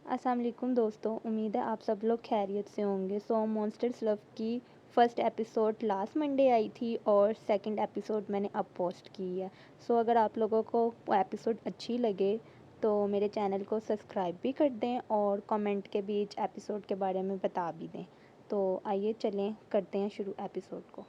अस्सलाम वालेकुम दोस्तों, उम्मीद है आप सब लोग खैरियत से होंगे। मॉन्स्टर्स लव की first episode last Monday I थी और सेकंड एपिसोड मैंने अब पोस्ट की है। अगर आप लोगों को वो एपिसोड अच्छी लगे तो मेरे चैनल को सब्सक्राइब भी कर दें और कमेंट के बीच एपिसोड के बारे में बता भी दें। तो आइए चलें करते हैं शुरू एपिसोड को।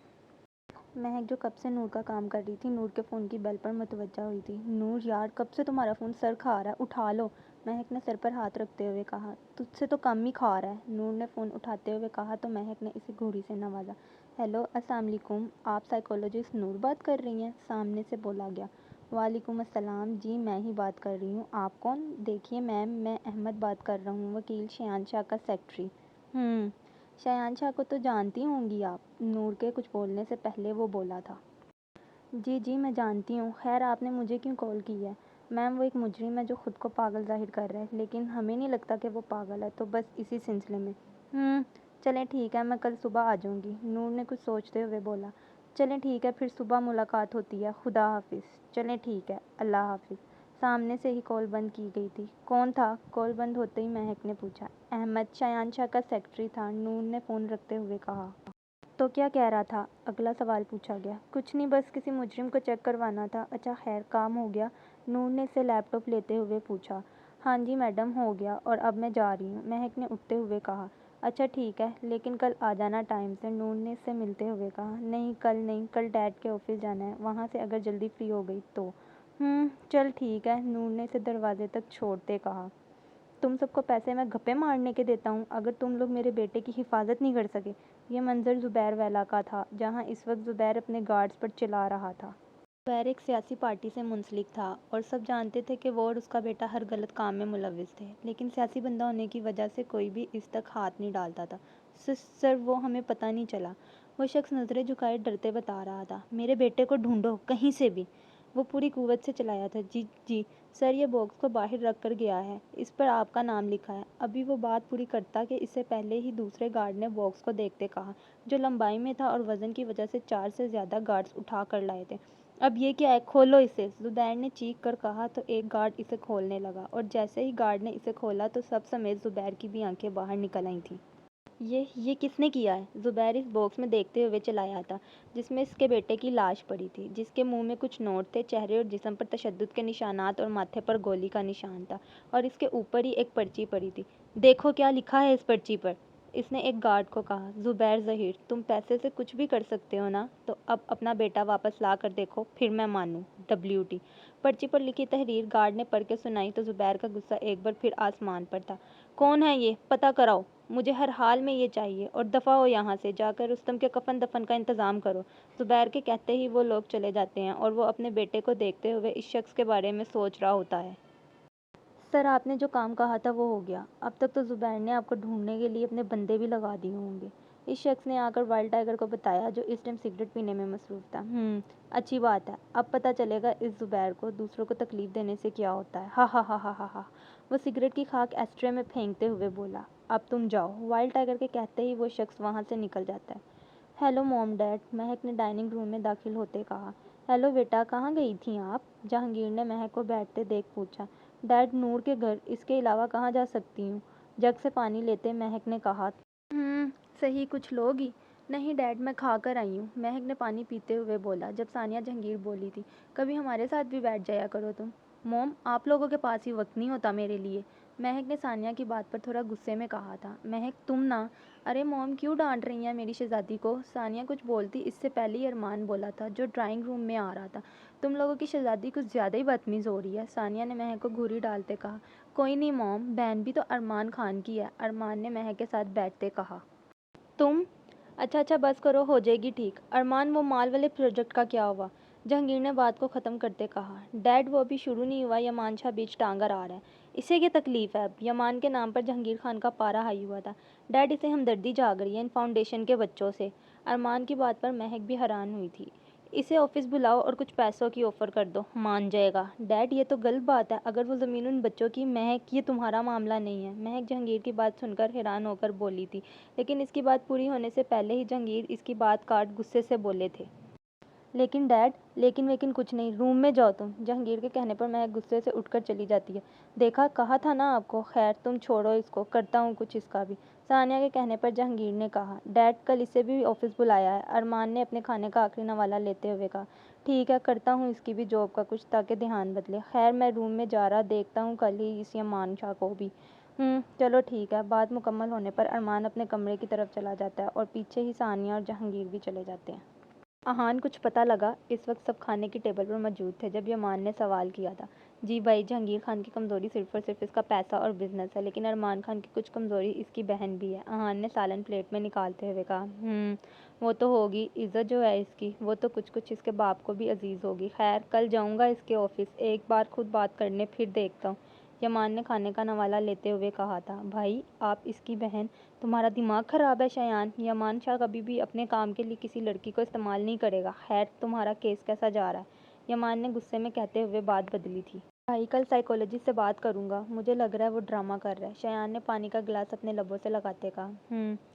महक जो कब से नूर का काम कर रही थी, नूर के फ़ोन की बेल पर मुतवज्जा हुई थी। नूर यार, कब से तुम्हारा फ़ोन सर खा रहा है, उठा लो। महक ने सर पर हाथ रखते हुए कहा। तुझसे तो कम ही खा रहा है, नूर ने फ़ोन उठाते हुए कहा तो महक ने इसे घूरी से नवाजा। हेलो, अस्सलाम वालेकुम, आप साइकोलॉजिस्ट नूर बात कर रही हैं? सामने से बोला गया। वालेकुम अस्सलाम, जी मैं ही बात कर रही हूँ। आप कौन? देखिए मैम, मैं अहमद बात कर रहा हूँ, वकील शयान शाह का सेक्रेटरी। शयान शाह को तो जानती होंगी आप, नूर के कुछ बोलने से पहले वो बोला था। जी जी मैं जानती हूँ। खैर आपने मुझे क्यों कॉल की है? मैम वो एक मुजरिम है जो ख़ुद को पागल ज़ाहिर कर रहा है, लेकिन हमें नहीं लगता कि वो पागल है, तो बस इसी सिलसिले में। चलें ठीक है, मैं कल सुबह आ जाऊँगी, नूर ने कुछ सोचते हुए बोला। चलें ठीक है, फिर सुबह मुलाकात होती है, खुदा हाफिज़। चलें ठीक है, अल्लाह हाफिज़। सामने से ही कॉल बंद की गई थी। कौन था? कॉल बंद होते ही महक ने पूछा। अहमद, शयान शाह का सेक्रेटरी था, नूर ने फ़ोन रखते हुए कहा। तो क्या कह रहा था? अगला सवाल पूछा गया। कुछ नहीं, बस किसी मुजरिम को चेक करवाना था। अच्छा खैर, काम हो गया? नूर ने इसे लैपटॉप लेते हुए पूछा। हाँ जी मैडम, हो गया और अब मैं जा रही हूँ, महक ने उठते हुए कहा। अच्छा ठीक है, लेकिन कल आ जाना टाइम से, नूर ने इससे मिलते हुए कहा। नहीं कल नहीं, कल डैड के ऑफिस जाना है, वहाँ से अगर जल्दी फ्री हो गई तो। चल ठीक है, नूर ने इसे दरवाजे तक छोड़ते कहा। तुम सबको पैसे मैं गप्पे मारने के देता हूँ, अगर तुम लोग मेरे बेटे की हिफाजत नहीं कर सके। यह मंजर ज़ुबैर वाला का था, जहाँ इस वक्त ज़ुबैर अपने गार्ड्स पर चिल्ला रहा था। ज़ुबैर एक सियासी पार्टी से मुंसलिक था और सब जानते थे कि वो और उसका बेटा हर गलत काम में मुलविस थे, लेकिन सियासी बंदा होने की वजह से कोई भी इस तक हाथ नहीं डालता था। सर वो हमें पता नहीं चला, वो शख्स नज़रें झुकाए डरते बता रहा था। मेरे बेटे को ढूंढो कहीं से भी। वो पूरी कुव्वत से चलाया था। जी जी सर, ये बॉक्स को बाहर रख कर गया है, इस पर आपका नाम लिखा है। अभी वो बात पूरी करता कि इससे पहले ही दूसरे गार्ड ने बॉक्स को देखते कहा, जो लंबाई में था और वज़न की वजह से 4 से ज़्यादा गार्ड्स उठा कर लाए थे। अब ये क्या है, खोलो इसे, ज़ुबैर ने चीख कर कहा तो एक गार्ड इसे खोलने लगा और जैसे ही गार्ड ने इसे खोला तो सब समेत ज़ुबैर की भी आंखें बाहर निकल आई थीं। ये किसने किया है? ज़ुबैर इस बॉक्स में देखते हुए चिल्लाया था, जिसमें इसके बेटे की लाश पड़ी थी, जिसके मुंह में कुछ नोट थे, चेहरे और जिस्म पर तशद्दुद के निशानात और माथे पर गोली का निशान था, और इसके ऊपर ही एक पर्ची पड़ी थी। देखो क्या लिखा है इस पर्ची पर, इसने एक गार्ड को कहा। ज़ुबैर ज़हीर, तुम पैसे से कुछ भी कर सकते हो ना, तो अब अपना बेटा वापस ला कर देखो, फिर मैं मानूँ। WT। पर्ची पर लिखी तहरीर गार्ड ने पढ़ के सुनाई तो ज़ुबैर का गुस्सा एक बार फिर आसमान पर था। कौन है ये? पता कराओ, मुझे हर हाल में ये चाहिए, और दफ़ा हो यहाँ से, जाकर रुस्तम के कफन दफन का इंतज़ाम करो। ज़ुबैर के कहते ही वो लोग चले जाते हैं और वो अपने बेटे को देखते हुए इस शख्स के बारे में सोच रहा होता है। सर आपने जो काम कहा था वो हो गया। अब तक तो ज़ुबैर ने आपको ढूंढने के लिए अपने बंदे भी लगा दिए होंगे, इस शख्स ने आकर वाइल्ड टाइगर को बताया, जो इस टाइम सिगरेट पीने में मसरूफ़ था। अच्छी बात है, अब पता चलेगा इस ज़ुबैर को दूसरों को तकलीफ़ देने से क्या होता है। हा हा हा हा हा हा। वो सिगरेट की खाक एस्ट्रे में फेंकते हुए बोला। अब तुम जाओ। वाइल्ड टाइगर के कहते ही वो शख्स वहाँ से निकल जाता है। हेलो मॉम डैड, महक ने डाइनिंग रूम में दाखिल होते कहा। हेलो बेटा, कहाँ गई थी आप? जहांगीर ने महक को बैठते देख पूछा। डैड, नूर के घर, इसके अलावा कहाँ जा सकती हूँ? जग से पानी लेते महक ने कहा। सही, कुछ लोग ही? नहीं डैड, मैं खा कर आई हूँ, महक ने पानी पीते हुए बोला। जब सानिया जहांगीर बोली थी, कभी हमारे साथ भी बैठ जाया करो तुम। मॉम, आप लोगों के पास ही वक्त नहीं होता मेरे लिए, महक ने सानिया की बात पर थोड़ा गुस्से में कहा था। महक, तुम ना। अरे मॉम, क्यों डांट रही हैं मेरी शहजादी को? सानिया कुछ बोलती इससे पहले ही अरमान बोला था, जो ड्राइंग रूम में आ रहा था। तुम लोगों की शहजादी कुछ ज़्यादा ही बदतमीज़ हो रही है, सानिया ने महक को घूरी डालते कहा। कोई नहीं मॉम, बहन भी तो अरमान खान की है, अरमान ने महक के साथ बैठते कहा। तुम? अच्छा बस करो, हो जाएगी ठीक। अरमान, वो माल वाले प्रोजेक्ट का क्या हुआ? जहांगीर ने बात को ख़त्म करते कहा। डैड, वो अभी शुरू नहीं हुआ, यमान शाह बीच टांग आ रहा है, इसे क्या तकलीफ़ है? अब यमान के नाम पर जहांगीर खान का पारा हाई हुआ था। डैड, इसे हमदर्दी जाग रही है इन फाउंडेशन के बच्चों से। अरमान की बात पर महक भी हैरान हुई थी। इसे ऑफिस बुलाओ और कुछ पैसों की ऑफ़र कर दो, मान जाएगा। डैड, ये तो गलत बात है, अगर वो ज़मीन उन बच्चों की। महक, ये तुम्हारा मामला नहीं है, महक जहांगीर की बात सुनकर हैरान होकर बोली थी, लेकिन इसकी बात पूरी होने से पहले ही जहांगीर इसकी बात काट गुस्से से बोले थे। لیکن ڈیڈ لیکن کچھ نہیں، روم میں جاؤ تم۔ جہانگیر کے کہنے پر مہک غصے سے اٹھ کر چلی جاتی ہے۔ دیکھا، کہا تھا نا آپ کو۔ خیر تم چھوڑو اس کو، کرتا ہوں کچھ اس کا بھی۔ ثانیہ کے کہنے پر جہانگیر نے کہا، ڈیڈ کل اسے بھی آفس بلایا ہے۔ ارمان نے اپنے کھانے کا آخری نوالہ لیتے ہوئے کہا، ٹھیک ہے، کرتا ہوں اس کی بھی جاب کا کچھ تاکہ دھیان بدلے۔ خیر میں روم میں جا رہا، دیکھتا ہوں کل ہی اس یمان شاہ کو بھی۔ چلو ٹھیک ہے۔ بات مکمل ہونے پر ارمان اپنے کمرے کی طرف چلا جاتا ہے اور پیچھے ہی ثانیہ اور جہانگیر بھی چلے جاتے ہیں۔ احان کچھ پتہ لگا؟ اس وقت سب کھانے کی ٹیبل پر موجود تھے جب یمان نے سوال کیا تھا۔ جی بھائی، جہانگیر خان کی کمزوری صرف اور صرف اس کا پیسہ اور بزنس ہے، لیکن ارمان خان کی کچھ کمزوری اس کی بہن بھی ہے، احان نے سالن پلیٹ میں نکالتے ہوئے کہا۔ وہ تو ہوگی، عزت جو ہے اس کی، وہ تو کچھ اس کے باپ کو بھی عزیز ہوگی۔ خیر کل جاؤں گا اس کے آفس، ایک بار خود بات کرنے، پھر دیکھتا ہوں، یمان نے کھانے کا نوالہ لیتے ہوئے کہا تھا۔ بھائی آپ اس کی بہن، تمہارا دماغ خراب ہے شایان، یمان شاہ کبھی بھی اپنے کام کے لیے کسی لڑکی کو استعمال نہیں کرے گا۔ خیر تمہارا کیس کیسا جا رہا ہے؟ یمان نے غصے میں کہتے ہوئے بات بدلی تھی۔ بھائی کل سائیکالوجسٹ سے بات کروں گا، مجھے لگ رہا ہے وہ ڈرامہ کر رہا ہے، شایان نے پانی کا گلاس اپنے لبوں سے لگاتے کہا۔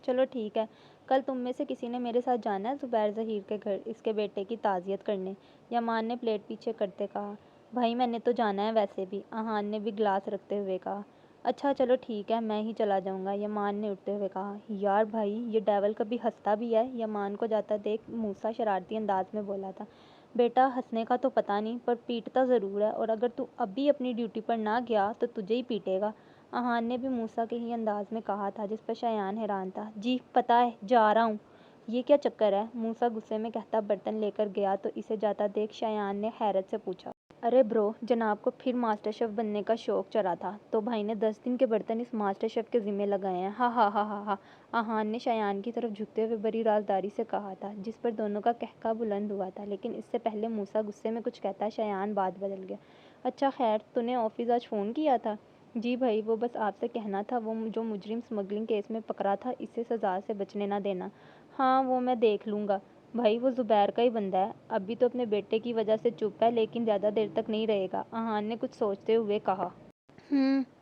چلو ٹھیک ہے، کل تم میں سے کسی نے میرے ساتھ جانا ہے زبیر ظہیر کے گھر اس کے بیٹے کی تعزیت کرنے، یمان نے پلیٹ پیچھے کرتے کہا۔ بھائی میں نے تو جانا ہے ویسے بھی، احان نے بھی گلاس رکھتے ہوئے کہا۔ اچھا چلو ٹھیک ہے، میں ہی چلا جاؤں گا، یمان نے اٹھتے ہوئے کہا۔ یار بھائی یہ ڈیول کبھی ہنستا بھی ہے؟ یمان کو جاتا دیکھ موسیٰ شرارتی انداز میں بولا تھا۔ بیٹا ہنسنے کا تو پتہ نہیں، پر پیٹتا ضرور ہے، اور اگر تو اب بھی اپنی ڈیوٹی پر نہ گیا تو تجھے ہی پیٹے گا، احان نے بھی موسیٰ کے ہی انداز میں کہا تھا، جس پر شایان حیران تھا۔ جی پتہ ہے، جا رہا ہوں۔ یہ کیا چکر ہے؟ موسیٰ غصے میں کہتا برتن لے کر گیا تو اسے جاتا دیکھ شایان نے حیرت سے پوچھا۔ ارے برو، جناب کو پھر ماسٹر شیف بننے کا شوق چڑھا تھا، تو بھائی نے 10 دن کے برتن اس ماسٹر شیف کے ذمہ لگائے ہیں، ہا ہا ہا ہا ہا، احان نے شایان کی طرف جھکتے ہوئے بڑی رازداری سے کہا تھا، جس پر دونوں کا قہقہ بلند ہوا تھا، لیکن اس سے پہلے موسیٰ غصے میں کچھ کہتا شایان بات بدل گیا۔ اچھا خیر، تو نے آفس آج فون کیا تھا؟ جی بھائی، وہ بس آپ سے کہنا تھا وہ جو مجرم اسمگلنگ کیس میں پکڑا تھا اسے سزا سے بچنے نہ دینا۔ ہاں وہ میں دیکھ لوں گا بھائی، وہ زبیر کا ہی بندہ ہے، ابھی تو اپنے بیٹے کی وجہ سے چپ ہے لیکن زیادہ دیر تک نہیں رہے گا، احان نے کچھ سوچتے ہوئے کہا۔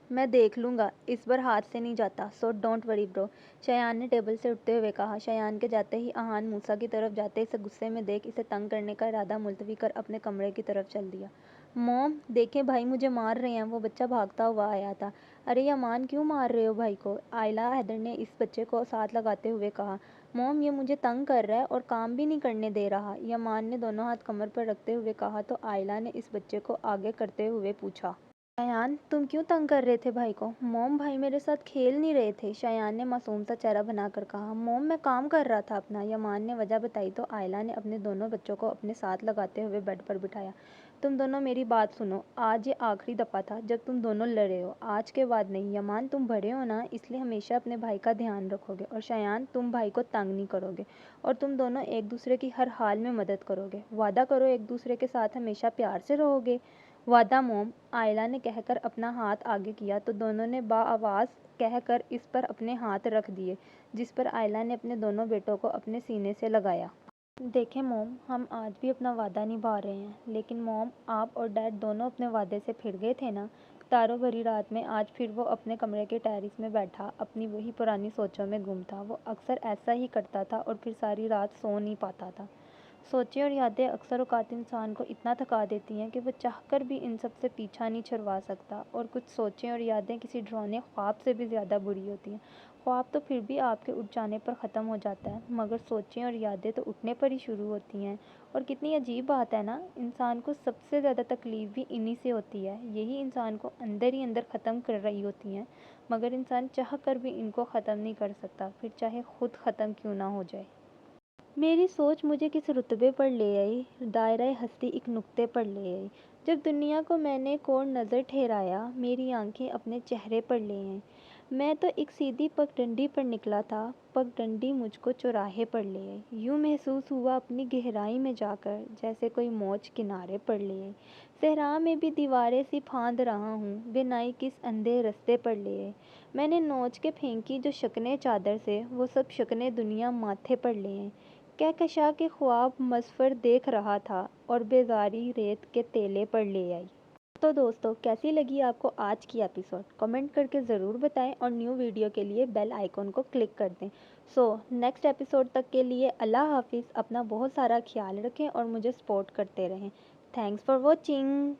میں دیکھ لوں گا، اس بار ہاتھ سے نہیں جاتا، سو ڈونٹ وری برو، شایان نے ٹیبل سے اٹھتے ہوئے کہا۔ شایان کے جاتے ہی احان موسیٰ کی طرف جاتے اسے غصے میں دیکھ اسے تنگ کرنے کا ارادہ ملتوی کر اپنے کمرے کی طرف چل دیا۔ موم دیکھیں بھائی مجھے مار رہے ہیں، وہ بچہ بھاگتا ہوا آیا تھا۔ ارے یمان کیوں مار رہے ہو بھائی کو؟ آئلہ حیدر نے اس بچے کو ساتھ لگاتے ہوئے کہا۔ موم یہ مجھے تنگ کر رہا ہے اور کام بھی نہیں کرنے دے رہا، یمان نے دونوں ہاتھ کمر پر رکھتے ہوئے کہا تو آئلہ نے اس بچے کو آگے کرتے ہوئے پوچھا۔ شایان تم کیوں تنگ کر رہے تھے بھائی کو؟ موم بھائی میرے ساتھ کھیل نہیں رہے تھے، شایان نے معصوم سا چہرہ بنا کر کہا۔ موم میں کام کر رہا تھا اپنا، یمان نے وجہ بتائی تو آئلہ نے اپنے دونوں بچوں کو اپنے ساتھ لگاتے ہوئے بیڈ پر بٹھایا۔ تم دونوں میری بات سنو، آج یہ آخری دفعہ تھا جب تم دونوں لڑے ہو، آج کے بعد نہیں، یمان تم بڑے ہو نا اس لیے ہمیشہ اپنے بھائی کا دھیان رکھو گے، اور شایان تم بھائی کو تنگ نہیں کرو گے، اور تم دونوں ایک دوسرے کی ہر حال میں مدد کرو گے، وعدہ کرو ایک دوسرے کے ساتھ ہمیشہ پیار سے رہو گے۔ وعدہ موم، آئلہ نے کہہ کر اپنا ہاتھ آگے کیا تو دونوں نے بآواز کہہ کر اس پر اپنے ہاتھ رکھ دیے، جس پر آئلہ نے اپنے دونوں بیٹوں کو اپنے سینے سے لگایا۔ دیکھیں موم، ہم آج بھی اپنا وعدہ نبھا رہے ہیں، لیکن موم آپ اور ڈیڈ دونوں اپنے وعدے سے پھر گئے تھے نا؟ تاروں بھری رات میں آج پھر وہ اپنے کمرے کے ٹیرس میں بیٹھا اپنی وہی پرانی سوچوں میں گم تھا، وہ اکثر ایسا ہی کرتا تھا اور پھر ساری رات سو نہیں پاتا تھا۔ سوچیں اور یادیں اکثر اوقات انسان کو اتنا تھکا دیتی ہیں کہ وہ چاہ کر بھی ان سب سے پیچھا نہیں چھڑوا سکتا، اور کچھ سوچیں اور یادیں کسی ڈراؤنے خواب سے بھی زیادہ بری ہوتی ہیں۔ خواب تو پھر بھی آپ کے اٹھ جانے پر ختم ہو جاتا ہے، مگر سوچیں اور یادیں تو اٹھنے پر ہی شروع ہوتی ہیں، اور کتنی عجیب بات ہے نا، انسان کو سب سے زیادہ تکلیف بھی انہی سے ہوتی ہے، یہی انسان کو اندر ہی اندر ختم کر رہی ہوتی ہیں، مگر انسان چاہ کر بھی ان کو ختم نہیں کر سکتا، پھر چاہے خود ختم کیوں نہ ہو جائے۔ میری سوچ مجھے کس رتبے پر لے آئی، دائرۂ ہستی ایک نقطے پر لے آئی، جب دنیا کو میں نے کوڑ نظر ٹھہرایا، میری آنکھیں اپنے چہرے پر لے آئیں، میں تو ایک سیدھی پگڈنڈی پر نکلا تھا، پگڈنڈی مجھ کو چوراہے پر لے آئی، یوں محسوس ہوا اپنی گہرائی میں جا کر جیسے کوئی موج کنارے پر لے آئی، صحرا میں بھی دیواریں سی پھاند رہا ہوں، بینائی کس اندھے رستے پر لے آئی، میں نے نوچ کے پھینکی جو شکنیں چادر سے، وہ سب شکنیں دنیا ماتھے پر لے آئی، کہکشاں کے خواب مظفر دیکھ رہا تھا اور بیزاری ریت کے تیلے پر لے آئی۔ तो दोस्तों कैसी लगी आपको आज की एपिसोड, कमेंट करके ज़रूर बताएं और न्यू वीडियो के लिए बेल आइकॉन को क्लिक कर दें। सो नेक्स्ट एपिसोड तक के लिए अल्लाह हाफिज़, अपना बहुत सारा ख्याल रखें और मुझे सपोर्ट करते रहें। Thanks for watching.